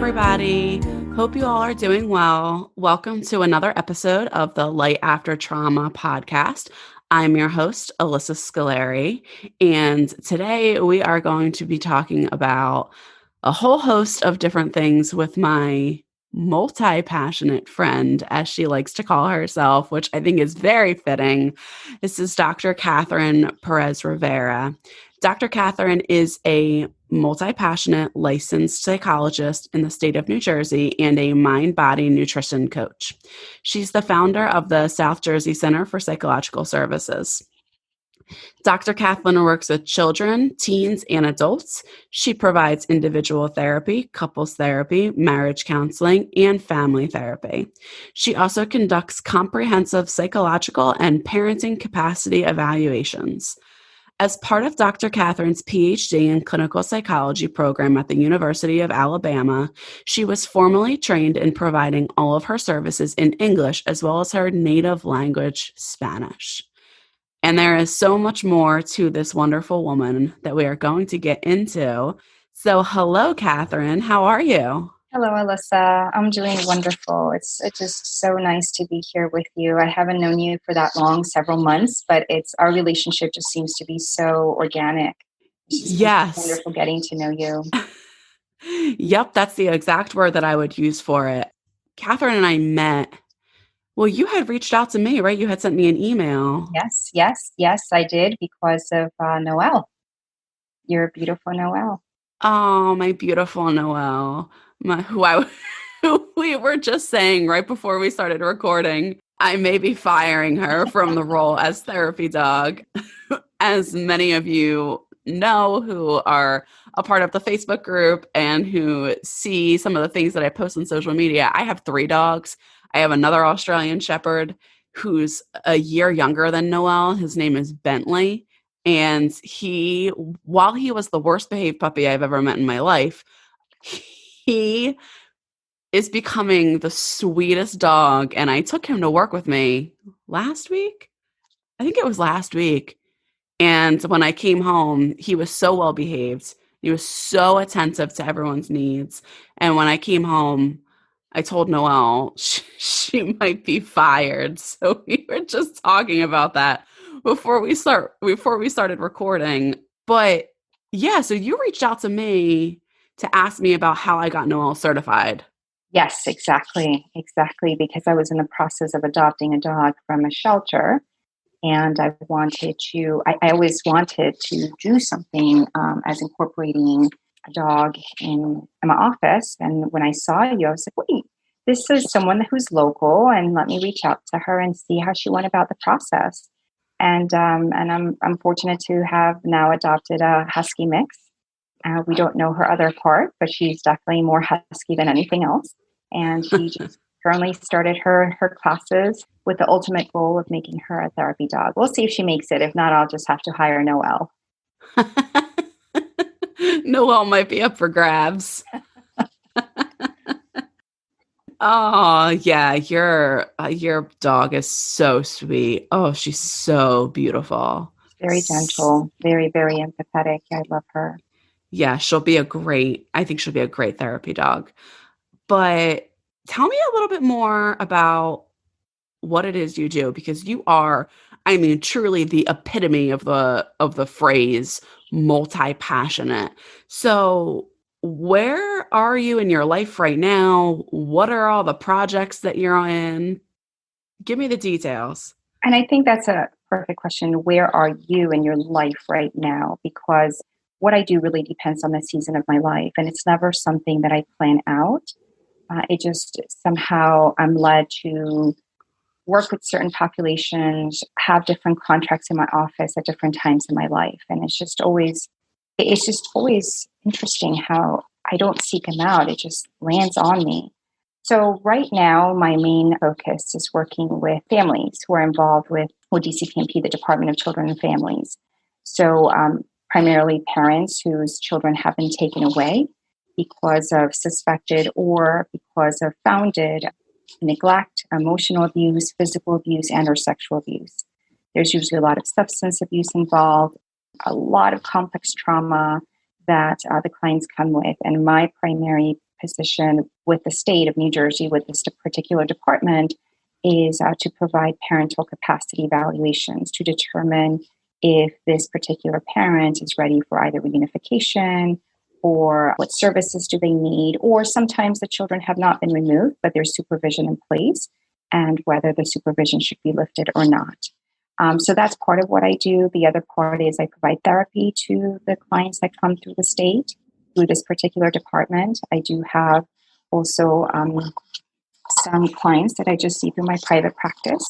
everybody. Hope you all are doing well. Welcome to another episode of the Light After Trauma podcast. I'm your host, Alyssa Scolari, and today we are going to be talking about a whole host of different things with my multi-passionate friend, as she likes to call herself, which I think is very fitting. This is Dr. Katherine Perez Rivera. Dr. Katherine is a multi-passionate licensed psychologist in the state of New Jersey and a mind-body nutrition coach. She's the founder of the South Jersey Center for Psychological Services. Dr. Katherine works with children, teens, and adults. She provides individual therapy, couples therapy, marriage counseling, and family therapy. She also conducts comprehensive psychological and parenting capacity evaluations. As part of Dr. Katherine's PhD in clinical psychology program at the University of Alabama, she was formally trained in providing all of her services in English as well as her native language, Spanish. And there is so much more to this wonderful woman that we are going to get into. So hello, Katherine. How are you? Hello, Alyssa. I'm doing wonderful. It's just so nice to be here with you. I haven't known you for that long, several months, but our relationship just seems to be so organic. Yes. Wonderful getting to know you. Yep, that's the exact word that I would use for it. Katherine and I met. Well, you had reached out to me, right? You had sent me an email. Yes, I did because of Noelle. Your beautiful Noelle. Oh, my beautiful Noelle. Who we were just saying right before we started recording, I may be firing her from the role as therapy dog. As many of you know who are a part of the Facebook group and who see some of the things that I post on social media, I have 3 dogs. I have another Australian Shepherd who's a year younger than Noelle. His name is Bentley. And while he was the worst behaved puppy I've ever met in my life, he is becoming the sweetest dog. And I took him to work with me last week. I think it was last week. And when I came home, he was so well behaved. He was so attentive to everyone's needs. And when I came home, I told Noelle she might be fired. So we were just talking about that before we started recording. But yeah, so you reached out to me to ask me about how I got Noelle certified. Yes, exactly, because I was in the process of adopting a dog from a shelter. And I always wanted to do something as incorporating a dog in my office. And when I saw you, I was like, wait, this is someone who's local, and let me reach out to her and see how she went about the process. And I'm fortunate to have now adopted a husky mix. We don't know her other part, but she's definitely more husky than anything else. And she just currently started her classes with the ultimate goal of making her a therapy dog. We'll see if she makes it. If not, I'll just have to hire Noelle. Noelle might be up for grabs. Oh, yeah, your dog is so sweet. Oh, she's so beautiful. Very gentle, very, very empathetic. I love her. Yeah, I think she'll be a great therapy dog. But tell me a little bit more about what it is you do, because you are, I mean, truly the epitome of the phrase multi-passionate. So where are you in your life right now? What are all the projects that you're in? Give me the details. And I think that's a perfect question. Where are you in your life right now? Because what I do really depends on the season of my life. And it's never something that I plan out. It just somehow I'm led to work with certain populations, have different contracts in my office at different times in my life. And it's just always interesting how I don't seek them out. It just lands on me. So right now, my main focus is working with families who are involved with DCPMP, the Department of Children and Families. So primarily parents whose children have been taken away because of suspected or because of founded neglect, emotional abuse, physical abuse, and or sexual abuse. There's usually a lot of substance abuse involved, a lot of complex trauma that the clients come with. And my primary position with the state of New Jersey, with this particular department, is to provide parental capacity evaluations to determine if this particular parent is ready for either reunification or what services do they need, or sometimes the children have not been removed, but there's supervision in place, and whether the supervision should be lifted or not. So that's part of what I do. The other part is I provide therapy to the clients that come through the state, through this particular department. I do have also some clients that I just see through my private practice.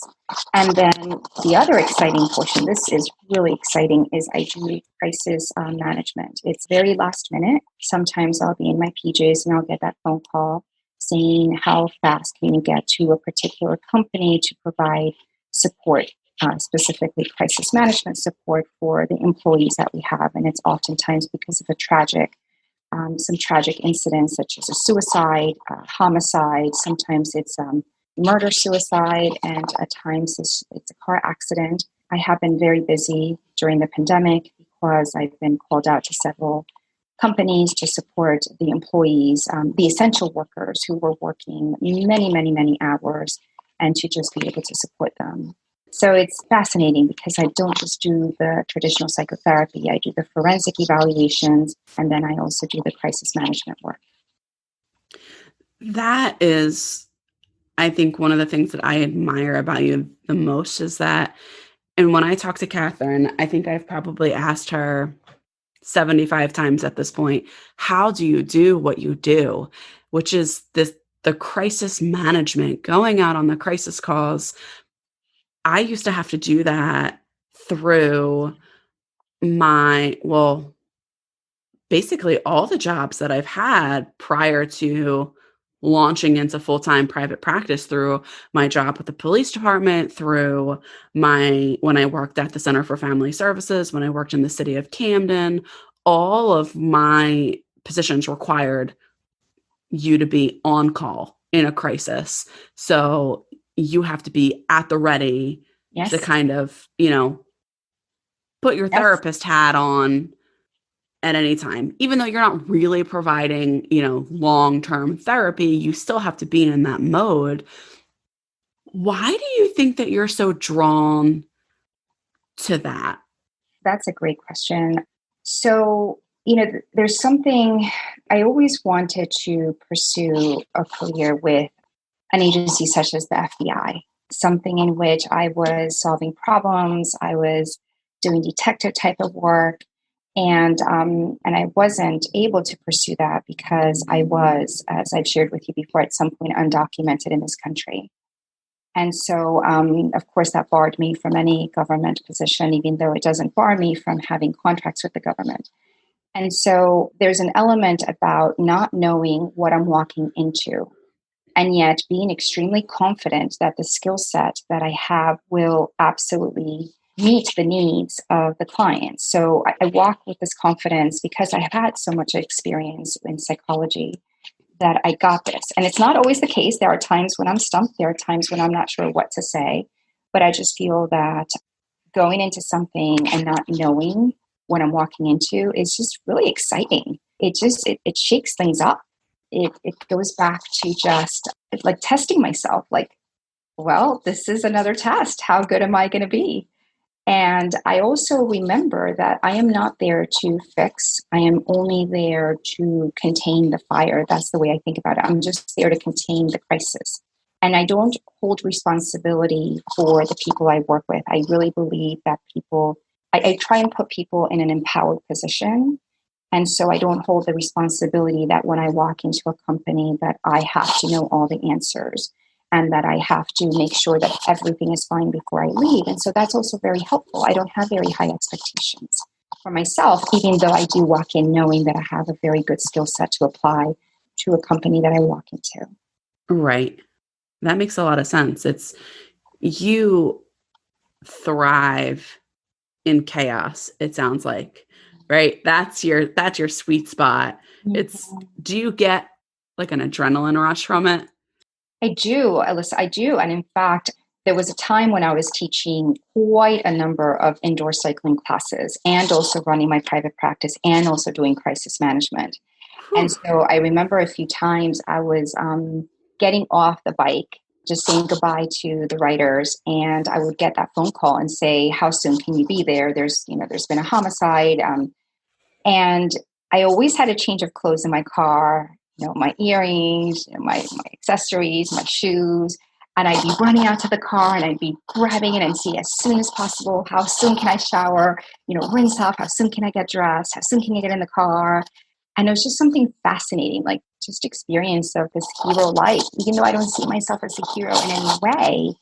And then the other exciting portion, this is really exciting, is I do crisis management. It's very last minute. Sometimes I'll be in my PJs and I'll get that phone call saying, how fast can you get to a particular company to provide support, specifically crisis management support for the employees that we have. And it's oftentimes because of some tragic incidents such as a suicide, homicide. Sometimes it's murder-suicide, and at times it's a car accident. I have been very busy during the pandemic because I've been called out to several companies to support the employees, the essential workers who were working many, many, many hours, and to just be able to support them. So it's fascinating because I don't just do the traditional psychotherapy. I do the forensic evaluations, and then I also do the crisis management work. That is, I think, one of the things that I admire about you the most is that, and when I talk to Katherine, I think I've probably asked her 75 times at this point, how do you do what you do? Which is the crisis management, going out on the crisis calls. I used to have to do that through basically all the jobs that I've had prior to launching into full-time private practice, through my job with the police department, through when I worked at the Center for Family Services, when I worked in the city of Camden. All of my positions required you to be on call in a crisis. So you have to be at the ready to kind of, put your therapist hat on at any time. Even though you're not really providing, long-term therapy, you still have to be in that mode. Why do you think that you're so drawn to that? That's a great question. So, there's something I always wanted to pursue a career with an agency such as the FBI, something in which I was solving problems, I was doing detective type of work, and I wasn't able to pursue that because I was, as I've shared with you before, at some point undocumented in this country. And so, of course, that barred me from any government position, even though it doesn't bar me from having contracts with the government. And so there's an element about not knowing what I'm walking into, and yet being extremely confident that the skill set that I have will absolutely meet the needs of the client. So I walk with this confidence because I have had so much experience in psychology that I got this. And it's not always the case. There are times when I'm stumped. There are times when I'm not sure what to say. But I just feel that going into something and not knowing what I'm walking into is just really exciting. It shakes things up. It goes back to just like testing myself. Like, well, this is another test. How good am I going to be? And I also remember that I am not there to fix. I am only there to contain the fire. That's the way I think about it. I'm just there to contain the crisis. And I don't hold responsibility for the people I work with. I really believe that I try and put people in an empowered position. And so I don't hold the responsibility that when I walk into a company that I have to know all the answers and that I have to make sure that everything is fine before I leave. And so that's also very helpful. I don't have very high expectations for myself, even though I do walk in knowing that I have a very good skill set to apply to a company that I walk into. Right. That makes a lot of sense. It's you thrive in chaos, it sounds like, right? That's your sweet spot. Mm-hmm. Do you get like an adrenaline rush from it? I do, Alyssa, I do. And in fact, there was a time when I was teaching quite a number of indoor cycling classes and also running my private practice and also doing crisis management. And Whew. so I remember a few times I was getting off the bike, just saying goodbye to the writers, and I would get that phone call and say, "How soon can you be there? There's been a homicide." And I always had a change of clothes in my car, my earrings, my accessories, my shoes. And I'd be running out to the car and I'd be grabbing it and see as soon as possible, how soon can I shower, rinse off, how soon can I get dressed, how soon can I get in the car? And it was just something fascinating, like just experience of this hero life. Even though I don't see myself as a hero in any way,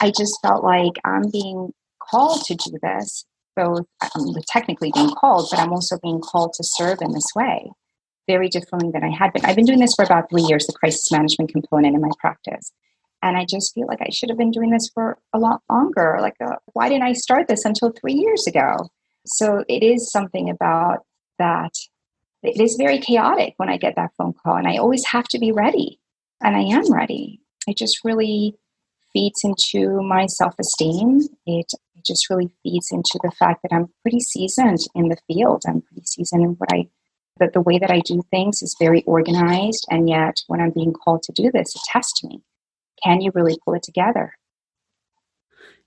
I just felt like I'm being called to do this. Both I'm technically being called, but I'm also being called to serve in this way, very differently than I had been. I've been doing this for about 3 years, the crisis management component in my practice. And I just feel like I should have been doing this for a lot longer. Why didn't I start this until 3 years ago? So it is something about that. It is very chaotic when I get that phone call, and I always have to be ready. And I am ready. It just really feeds into my self-esteem. It just really feeds into the fact that I'm pretty seasoned in the field. I'm pretty seasoned in that the way that I do things is very organized. And yet when I'm being called to do this, it tests me. Can you really pull it together?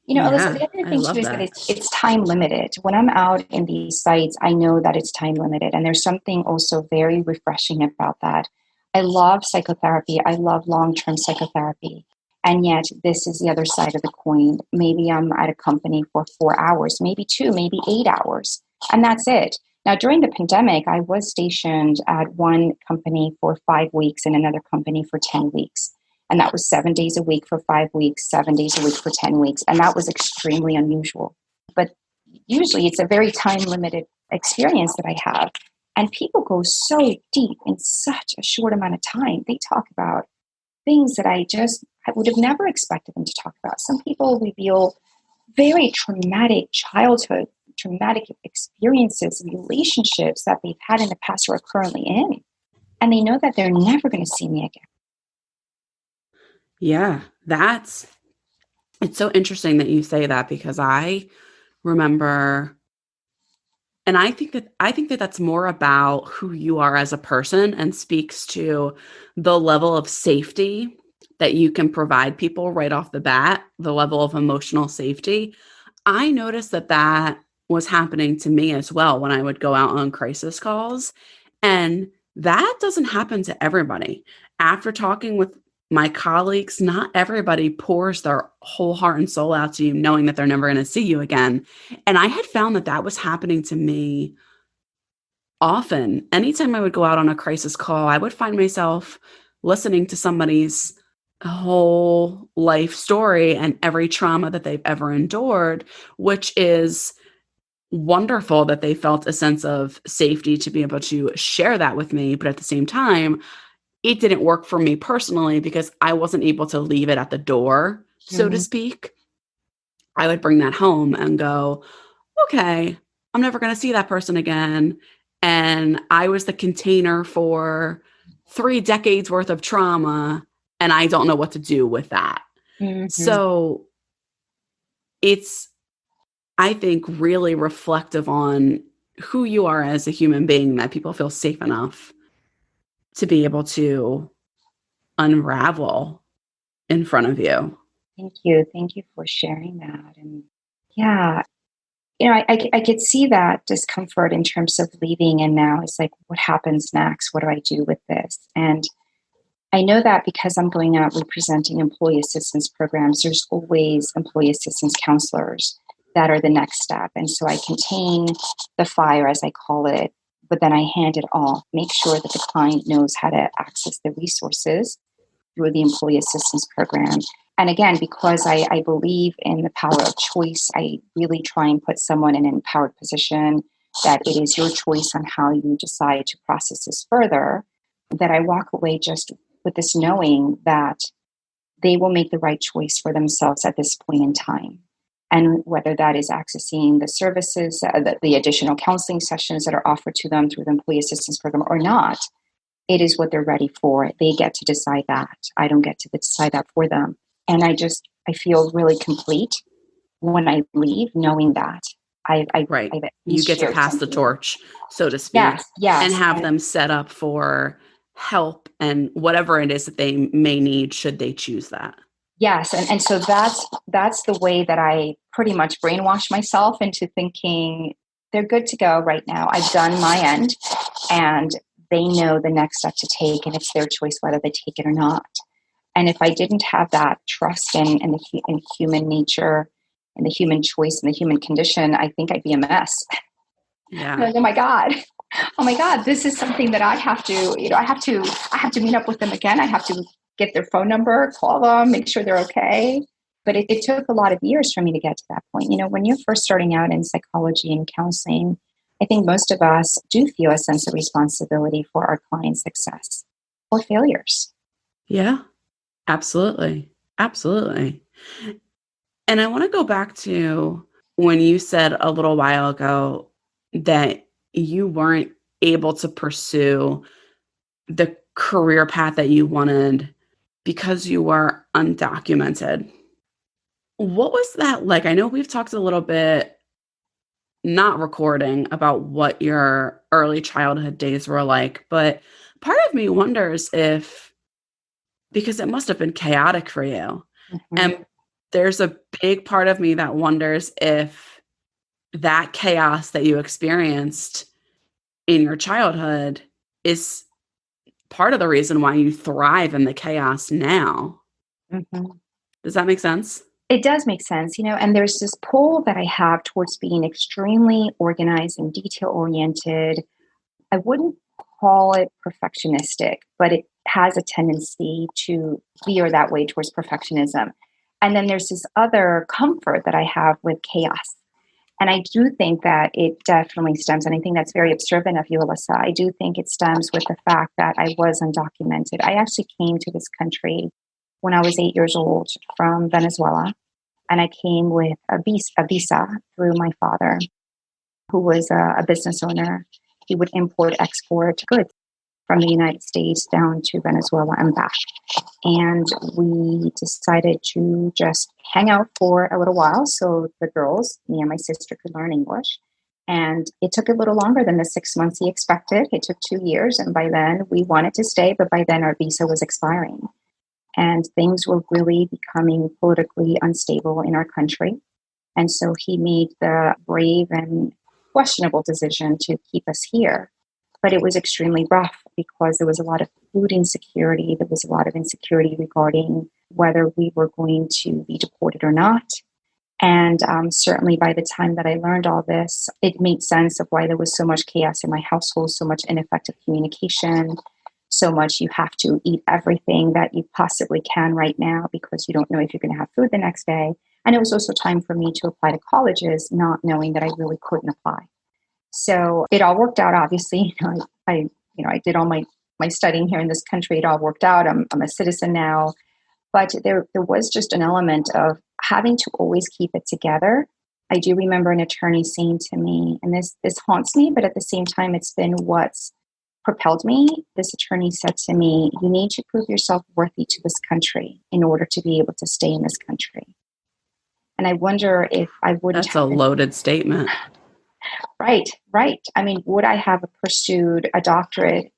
Alyssa, Yeah, the other I thing love too is that that. it's time limited. When I'm out in these sites, I know that it's time limited. And there's something also very refreshing about that. I love psychotherapy. I love long-term psychotherapy. And yet this is the other side of the coin. Maybe I'm at a company for 4 hours, maybe two, maybe 8 hours, and that's it. Now, during the pandemic, I was stationed at one company for 5 weeks and another company for 10 weeks. And that was 7 days a week for 5 weeks, 7 days a week for 10 weeks. And that was extremely unusual. But usually it's a very time limited experience that I have. And people go so deep in such a short amount of time. They talk about things that I would have never expected them to talk about. Some people reveal very traumatic childhood, traumatic experiences, relationships that they've had in the past or are currently in. And they know that they're never going to see me again. Yeah, it's so interesting that you say that because I remember, and I think that that's more about who you are as a person and speaks to the level of safety that you can provide people right off the bat, the level of emotional safety. I noticed that that was happening to me as well when I would go out on crisis calls. And that doesn't happen to everybody. After talking with my colleagues, not everybody pours their whole heart and soul out to you, knowing that they're never going to see you again. And I had found that that was happening to me often. Anytime I would go out on a crisis call, I would find myself listening to somebody's whole life story and every trauma that they've ever endured, which is wonderful that they felt a sense of safety to be able to share that with me. But at the same time, it didn't work for me personally because I wasn't able to leave it at the door, so to Mhm. speak. I would bring that home and go, okay, I'm never going to see that person again. And I was the container for 3 decades worth of trauma, and I don't know what to do with that. Mhm. So it's, I think, really reflective on who you are as a human being that people feel safe enough to be able to unravel in front of you. Thank you. Thank you for sharing that. And yeah, I could see that discomfort in terms of leaving. And now it's like, what happens next? What do I do with this? And I know that because I'm going out representing employee assistance programs, there's always employee assistance counselors that are the next step. And so I contain the fire, as I call it, but then I hand it off, make sure that the client knows how to access the resources through the employee assistance program. And again, because I believe in the power of choice, I really try and put someone in an empowered position that it is your choice on how you decide to process this further, that I walk away just with this knowing that they will make the right choice for themselves at this point in time. And whether that is accessing the services, the additional counseling sessions that are offered to them through the employee assistance program or not, it is what they're ready for. They get to decide that. I don't get to decide that for them. And I feel really complete when I leave knowing that. Right. I've at You least get to shared pass the something. torch, so to speak, Yes, and yes. have And them set up for help and whatever it is that they may need should they choose that. yes, and so that's the way that I pretty much brainwash myself into thinking they're good to go right now. I've done my end, and they know the next step to take, and it's their choice whether they take it or not. And if I didn't have that trust in human nature and the human choice and the human condition, I think I'd be a mess. Yeah. Like, oh my God, this is something that I have to, I have to meet up with them again. I have to get their phone number, call them, make sure they're okay. But it took a lot of years for me to get to that point. When you're first starting out in psychology and counseling, I think most of us do feel a sense of responsibility for our clients' success or failures. Yeah. Absolutely. Absolutely. And I want to go back to when you said a little while ago that you weren't able to pursue the career path that you wanted because you were undocumented. What was that like? I know we've talked a little bit, not recording, about what your early childhood days were like, but part of me wonders if, because it must have been chaotic for you. Mhm. And there's a big part of me that wonders if that chaos that you experienced in your childhood is part of the reason why you thrive in the chaos now. Mhm. Does that make sense? It does make sense, and there's this pull that I have towards being extremely organized and detail oriented. I wouldn't call it perfectionistic, but it has a tendency to veer that way towards perfectionism. And then there's this other comfort that I have with chaos. And I do think that it definitely stems, and I think that's very observant of you, Alyssa. I do think it stems with the fact that I was undocumented. I actually came to this country when I was 8 years old from Venezuela, and I came with a visa through my father, who was a business owner. He would import, export goods from the United States down to Venezuela and back. And we decided to just hang out for a little while so the girls, me and my sister, could learn English. And it took a little longer than the 6 months he expected. It took 2 years. And by then we wanted to stay, but by then our visa was expiring. And things were really becoming politically unstable in our country. And so he made the brave and questionable decision to keep us here. But it was extremely rough because there was a lot of food insecurity. There was a lot of insecurity regarding whether we were going to be deported or not. And certainly by the time that I learned all this, it made sense of why there was so much chaos in my household, so much ineffective communication, so much you have to eat everything that you possibly can right now because you don't know if you're going to have food the next day. And it was also time for me to apply to colleges, not knowing that I really couldn't apply. So it all worked out. Obviously, I did all my studying here in this country. It all worked out. I'm a citizen now, but there was just an element of having to always keep it together. I do remember an attorney saying to me, and this haunts me, but at the same time, it's been what's propelled me. This attorney said to me, "You need to prove yourself worthy to this country in order to be able to stay in this country." And I wonder if I wouldn't That's a have been. loaded statement. Right, right. I mean, would I have pursued a doctorate?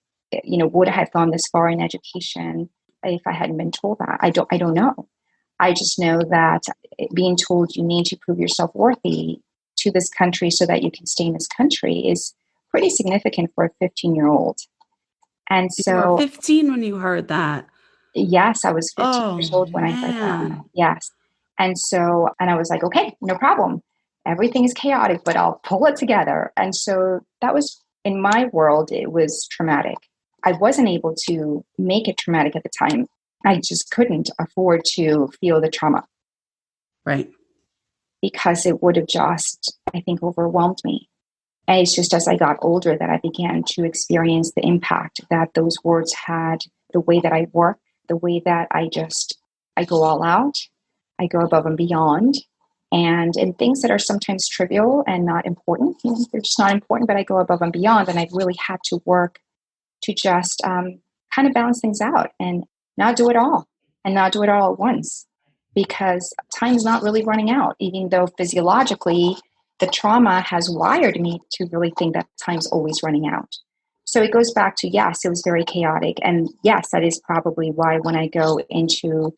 Would I have gone this far in education if I hadn't been told that? I don't know. I just know that being told you need to prove yourself worthy to this country so that you can stay in this country is pretty significant for a 15-year-old. And You were so, 15 when you heard that. yes, I was 15 Oh, years old when I heard that. man. Yes. And I was like, okay, no problem. Everything is chaotic, but I'll pull it together. And so that was, in my world, it was traumatic. I wasn't able to make it traumatic at the time. I just couldn't afford to feel the trauma Right. because it would have just, I think, overwhelmed me. And it's just as I got older that I began to experience the impact that those words had, the way that I work, the way that I go all out, I go above and beyond. And in things that are sometimes trivial and not important, they're just not important, but I go above and beyond. And I really had to work to just kind of balance things out and not do it all and not do it all at once because time's not really running out, even though physiologically the trauma has wired me to really think that time's always running out. So it goes back to, yes, it was very chaotic. And yes, that is probably why when I go into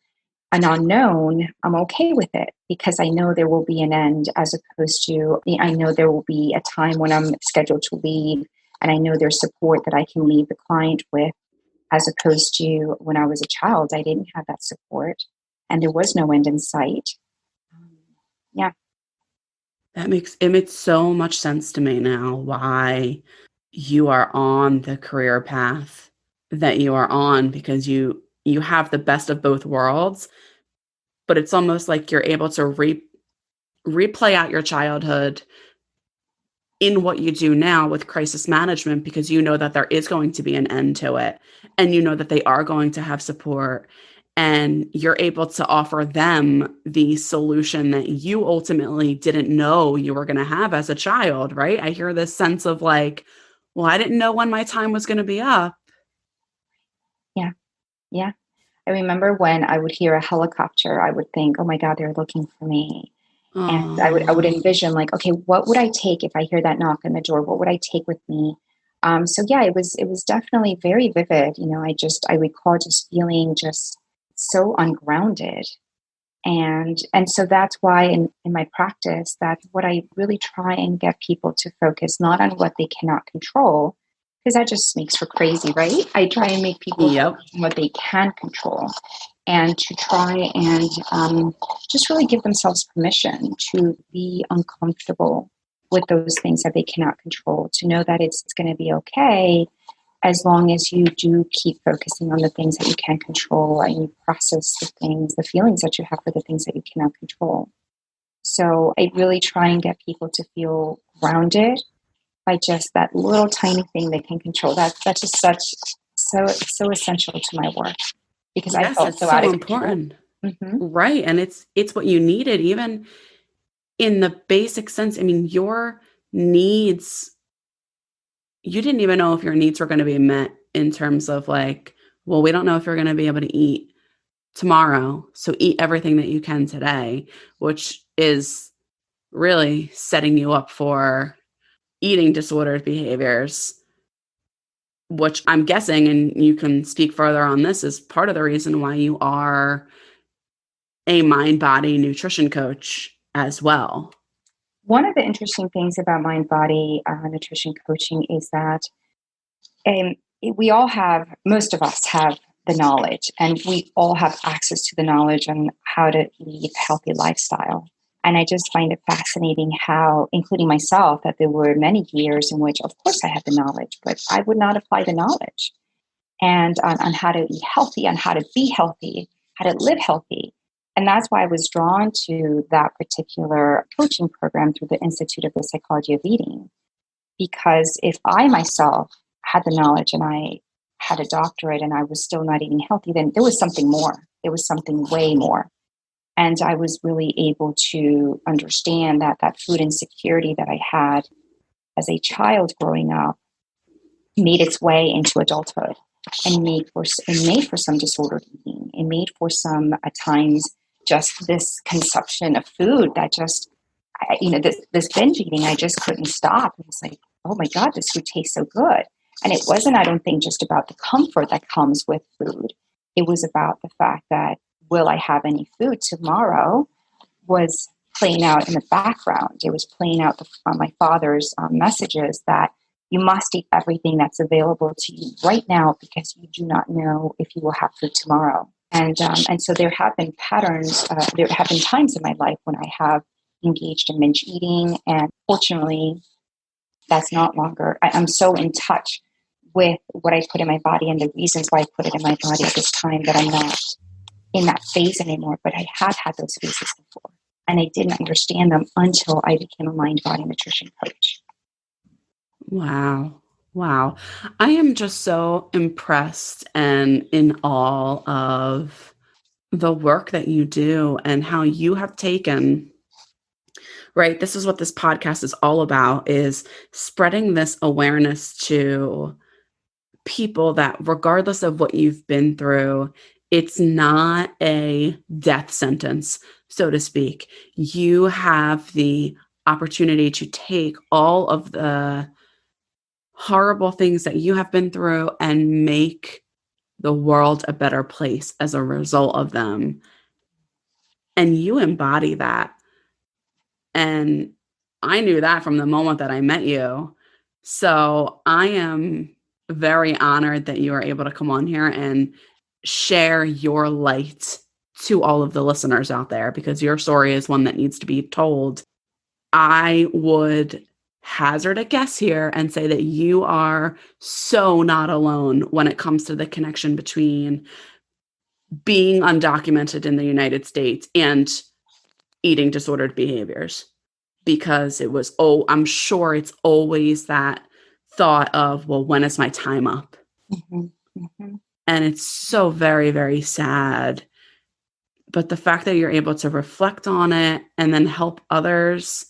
an unknown, I'm okay with it because I know there will be an end, as opposed to, I know there will be a time when I'm scheduled to leave, and I know there's support that I can leave the client with, as opposed to when I was a child, I didn't have that support and there was no end in sight. Yeah. It makes so much sense to me now why you are on the career path that you are on, because you have the best of both worlds, but it's almost like you're able to replay out your childhood in what you do now with crisis management, because you know that there is going to be an end to it, and you know that they are going to have support, and you're able to offer them the solution that you ultimately didn't know you were going to have as a child, right? I hear this sense of like, well, I didn't know when my time was going to be up. Yeah. Yeah. I remember when I would hear a helicopter, I would think, oh my God, they're looking for me. And I would Oh, envision like, okay, what would I take if I hear that knock on the door? What would I take with me? So yeah, it was definitely very vivid. I recall just feeling just so ungrounded. And so that's why in my practice, that's what I really try and get people to focus, not on what they cannot control, because that just makes for crazy, right? I try and make people yep. focus on what they can control, and to try and just really give themselves permission to be uncomfortable with those things that they cannot control, to know that it's going to be okay, as long as you do keep focusing on the things that you can control and you process the feelings that you have for the things that you cannot control. So I really try and get people to feel grounded by just that little tiny thing they can control. That's just so essential to my work, because I Yes, felt it's so out so of control. important. Hmm. Right. And it's what you needed, even in the basic sense. I mean, your needs, you didn't even know if your needs were going to be met in terms of like, well, we don't know if you're going to be able to eat tomorrow. So eat everything that you can today, which is really setting you up for eating disordered behaviors, which I'm guessing, and you can speak further on this, is part of the reason why you are a mind body nutrition coach as well. One of the interesting things about mind body nutrition coaching is that um, most of us have the knowledge, and we all have access to the knowledge on how to lead a healthy lifestyle. And I just find it fascinating how, including myself, that there were many years in which, of course, I had the knowledge, but I would not apply the knowledge and on how to eat healthy, on how to be healthy, how to live healthy. And that's why I was drawn to that particular coaching program through the Institute of the Psychology of Eating. Because if I myself had the knowledge and I had a doctorate and I was still not eating healthy, then there was something more. There was something way more. And I was really able to understand that that food insecurity that I had as a child growing up made its way into adulthood, and made for some disordered eating. It made for some, at times, just this consumption of food that just, this binge eating, I just couldn't stop. It was like, oh my God, this food tastes so good. And it wasn't, I don't think, just about the comfort that comes with food. It was about the fact that, will I have any food tomorrow, was playing out in the background. It was playing out my father's messages that you must eat everything that's available to you right now, because you do not know if you will have food tomorrow. And so there have been patterns. There have been times in my life when I have engaged in binge eating, and fortunately, that's not longer. I'm so in touch with what I put in my body and the reasons why I put it in my body at this time that I'm not in that phase anymore. But I had those phases before, and I didn't understand them until I became a mind body nutrition coach. Wow. Wow. I am just so impressed and in awe of the work that you do and how you have taken, right? This is what this podcast is all about, is spreading this awareness to people that regardless of what you've been through, it's not a death sentence, so to speak. You have the opportunity to take all of the horrible things that you have been through and make the world a better place as a result of them. And you embody that. And I knew that from the moment that I met you. So I am very honored that you are able to come on here and share your light to all of the listeners out there, because your story is one that needs to be told. I would hazard a guess here and say that you are so not alone when it comes to the connection between being undocumented in the United States and eating disordered behaviors. Because it was, I'm sure it's always that thought of, well, when is my time up? Mm-hmm. Mm-hmm. And it's so very, very sad. But the fact that you're able to reflect on it and then help others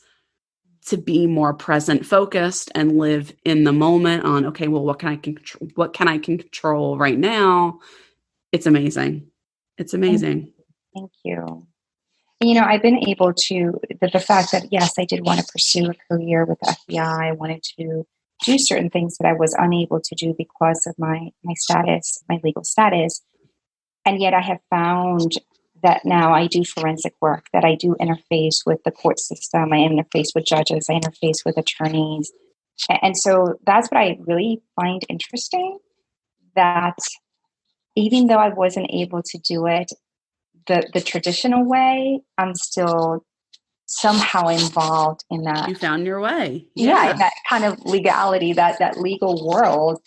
to be more present focused and live in the moment on, okay, well, what can I control right now? It's amazing. It's amazing. Thank you. And, I've been able to, the fact that, yes, I did want to pursue a career with the FBI. I wanted to do certain things that I was unable to do because of my status, my legal status. And yet I have found that now I do forensic work, that I do interface with the court system. I interface with judges. I interface with attorneys. And so that's what I really find interesting, that even though I wasn't able to do it the traditional way, I'm still somehow involved in that. You found your way. Yeah, in that kind of legality, that legal world.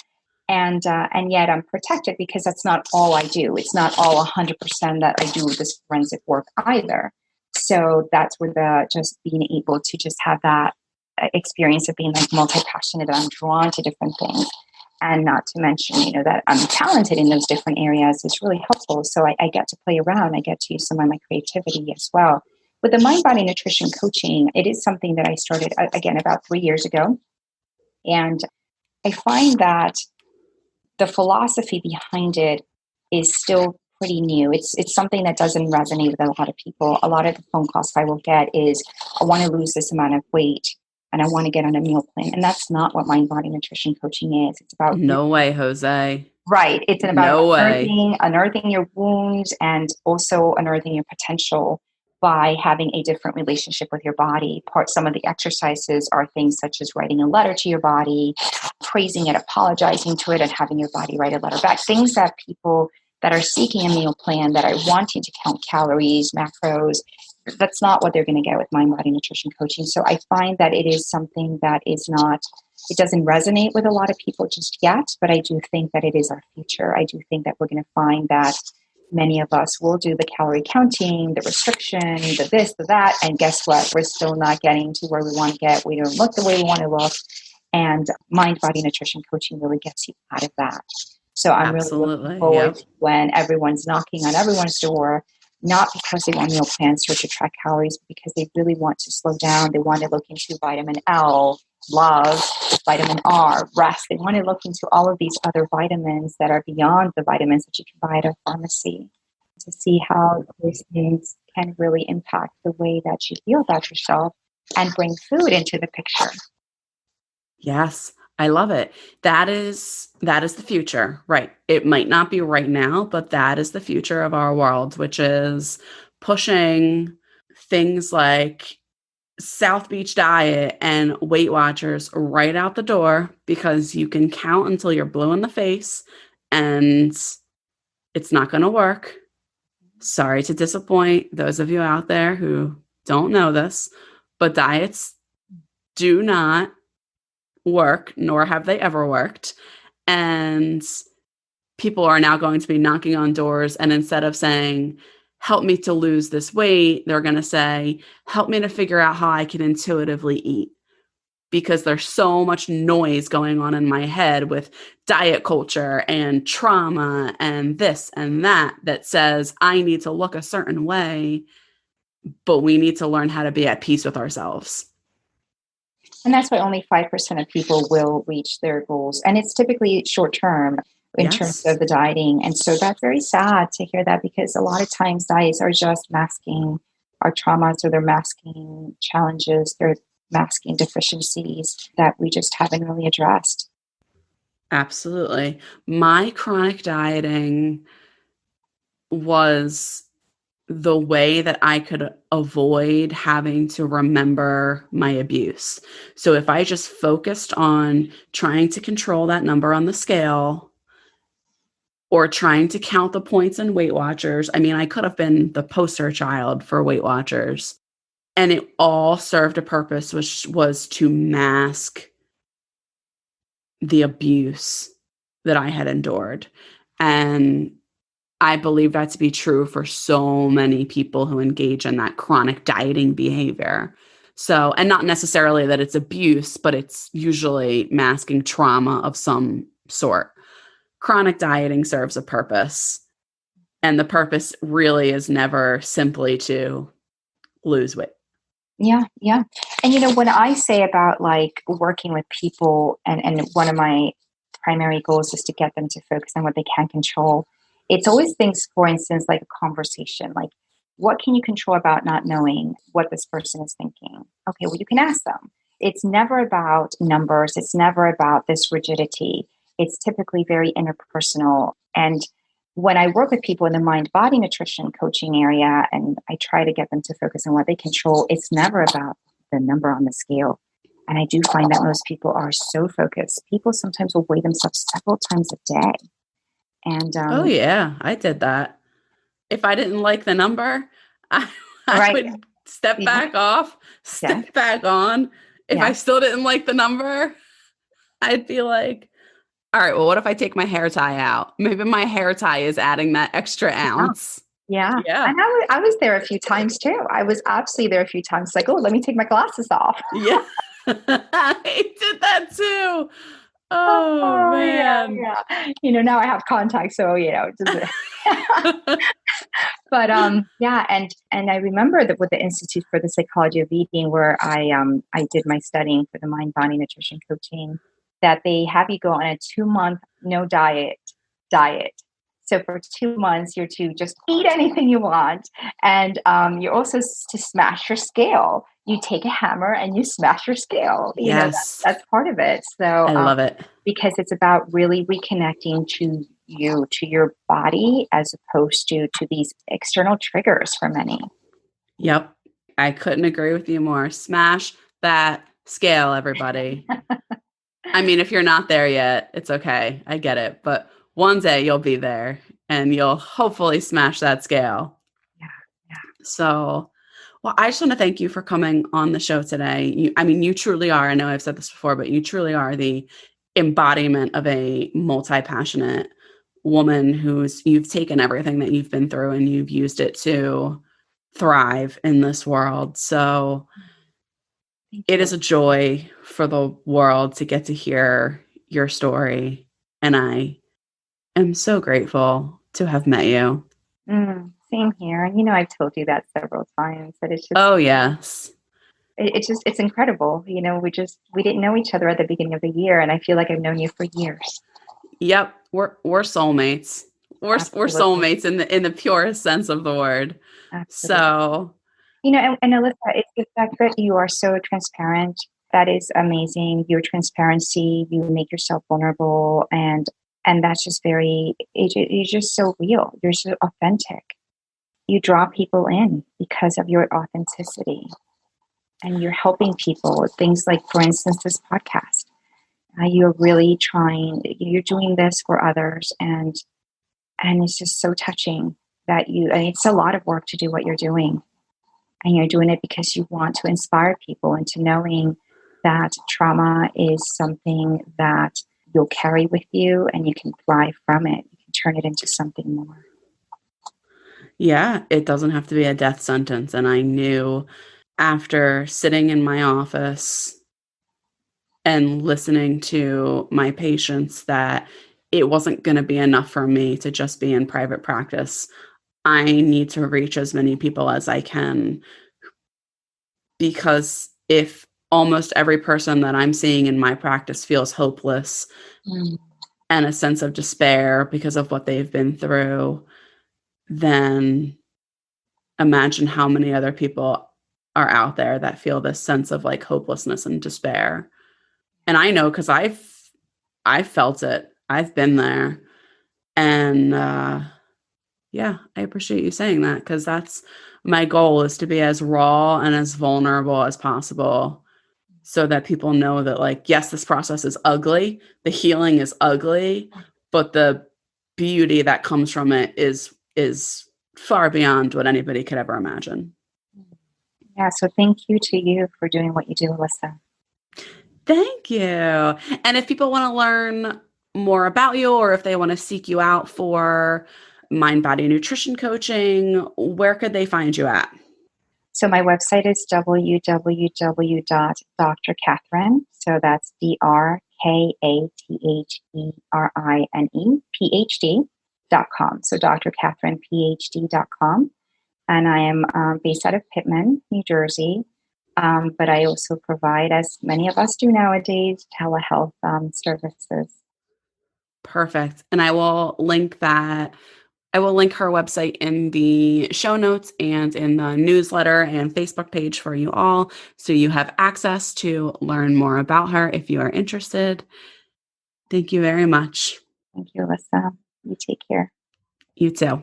And yet I'm protected because that's not all I do. It's not all 100% that I do this forensic work either. So that's where just being able to just have that experience of being like multi-passionate, that I'm drawn to different things. And not to mention, that I'm talented in those different areas is really helpful. So I get to play around. I get to use some of my creativity as well. With the mind-body nutrition coaching, it is something that I started, again, about 3 years ago. And I find that the philosophy behind it is still pretty new. It's something that doesn't resonate with a lot of people. A lot of the phone calls I will get is, I want to lose this amount of weight and I want to get on a meal plan. And that's not what mind-body nutrition coaching is. It's about... No way, Jose. Right. It's about unearthing your wounds and also unearthing your potential by having a different relationship with your body. Some of the exercises are things such as writing a letter to your body, praising it, apologizing to it, and having your body write a letter back. Things that people that are seeking a meal plan, that are wanting to count calories, macros, that's not what they're going to get with mind-body nutrition coaching. So I find that it is something that is not, it doesn't resonate with a lot of people just yet, but I do think that it is our future. I do think that we're going to find that many of us will do the calorie counting, the restriction, the this, the that, and guess what? We're still not getting to where we want to get. We don't look the way we want to look. And mind-body nutrition coaching really gets you out of that. So I'm really looking forward to when everyone's knocking on everyone's door, not because they want meal plans or to track calories, but because they really want to slow down. They want to look into vitamin L, love, vitamin R, rest. They want to look into all of these other vitamins that are beyond the vitamins that you can buy at a pharmacy, to see how those things can really impact the way that you feel about yourself and bring food into the picture. Yes, I love it. That is the future, right? It might not be right now, but that is the future of our world, which is pushing things like South Beach diet and Weight Watchers right out the door, because you can count until you're blue in the face and it's not going to work. Sorry to disappoint those of you out there who don't know this, but diets do not work, nor have they ever worked. And people are now going to be knocking on doors, and instead of saying, help me to lose this weight, they're going to say, help me to figure out how I can intuitively eat. Because there's so much noise going on in my head with diet culture and trauma and this and that says I need to look a certain way, but we need to learn how to be at peace with ourselves. And that's why only 5% of people will reach their goals. And it's typically short term in terms of the dieting. And so that's very sad to hear that, because a lot of times diets are just masking our traumas, or they're masking challenges. masking deficiencies that we just haven't really addressed. Absolutely. My chronic dieting was the way that I could avoid having to remember my abuse. So if I just focused on trying to control that number on the scale or trying to count the points in Weight Watchers, I mean, I could have been the poster child for Weight Watchers. And it all served a purpose, which was to mask the abuse that I had endured. And I believe that to be true for so many people who engage in that chronic dieting behavior. So, and not necessarily that it's abuse, but it's usually masking trauma of some sort. Chronic dieting serves a purpose. And the purpose really is never simply to lose weight. Yeah, yeah. And when I say about like working with people, and one of my primary goals is to get them to focus on what they can control. It's always things, for instance, like a conversation, like what can you control about not knowing what this person is thinking? Okay, well, you can ask them. It's never about numbers. It's never about this rigidity. It's typically very interpersonal. And when I work with people in the mind-body nutrition coaching area, and I try to get them to focus on what they control, it's never about the number on the scale. And I do find that most people are so focused. People sometimes will weigh themselves several times a day. And Oh, yeah, I did that. If I didn't like the number, I right. would step Yeah. back off, step back on. If I still didn't like the number, I'd be like, all right, well, what if I take my hair tie out? Maybe my hair tie is adding that extra ounce. Yeah. Yeah. And I was there a few times too. I was absolutely there a few times. Like, oh, let me take my glasses off. Yeah. I did that too. Oh, man. Yeah. Now I have contacts, so but yeah, and I remember that with the Institute for the Psychology of Eating, where I did my studying for the mind body nutrition coaching, that they have you go on a 2-month no diet. So for 2 months, you're to just eat anything you want, and you're also to smash your scale. You take a hammer and you smash your scale. Yes. That's part of it. So I love it. Because it's about really reconnecting to you, to your body, as opposed to these external triggers for many. Yep. I couldn't agree with you more. Smash that scale, everybody. I mean, if you're not there yet, it's okay. I get it. But one day you'll be there and you'll hopefully smash that scale. Yeah. So, well, I just want to thank you for coming on the show today. You truly are, I know I've said this before, but you truly are the embodiment of a multi-passionate woman you've taken everything that you've been through and you've used it to thrive in this world. So it is a joy for the world to get to hear your story. And I am so grateful to have met you. Same here. I've told you that several times, but it's just, oh, yes. It's incredible. We didn't know each other at the beginning of the year, and I feel like I've known you for years. Yep. We're soulmates. We're soulmates in the purest sense of the word. Absolutely. So, and Alyssa, it's the fact that you are so transparent. That is amazing. Your transparency, you make yourself vulnerable, and that's just you're just so real. You're so authentic. You draw people in because of your authenticity, and you're helping people with things like, for instance, this podcast. You're really you're doing this for others, and it's just so touching that it's a lot of work to do what you're doing. And you're doing it because you want to inspire people into knowing that trauma is something that you'll carry with you and you can thrive from it. You can turn it into something more. Yeah, it doesn't have to be a death sentence. And I knew after sitting in my office and listening to my patients that it wasn't going to be enough for me to just be in private practice. I need to reach as many people as I can, because if almost every person that I'm seeing in my practice feels hopeless and a sense of despair because of what they've been through, then imagine how many other people are out there that feel this sense of like hopelessness and despair. And I know because I've felt it. I've been there. And yeah, I appreciate you saying that, because that's my goal, is to be as raw and as vulnerable as possible so that people know that, like, yes, this process is ugly. The healing is ugly, but the beauty that comes from it is far beyond what anybody could ever imagine. Yeah, so thank you to you for doing what you do, Alyssa. Thank you. And if people want to learn more about you, or if they want to seek you out for mind body nutrition coaching, where could they find you at? So my website is www.drkatherine. So that's DrKatherine PhD.com. So drkatherinephd.com. And I am based out of Pittman, New Jersey. But I also provide, as many of us do nowadays, telehealth services. Perfect. And I will link her website in the show notes and in the newsletter and Facebook page for you all, so you have access to learn more about her if you are interested. Thank you very much. Thank you, Alyssa. You take care. You too.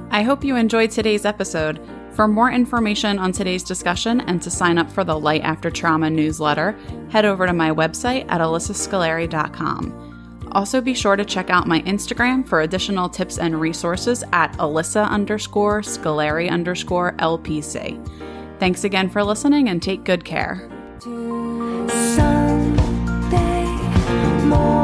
I hope you enjoyed today's episode. For more information on today's discussion and to sign up for the Light After Trauma newsletter, head over to my website at alyssascolari.com. Also, be sure to check out my Instagram for additional tips and resources at Alyssa_Scolari_LPC. Thanks again for listening, and take good care. Someday more.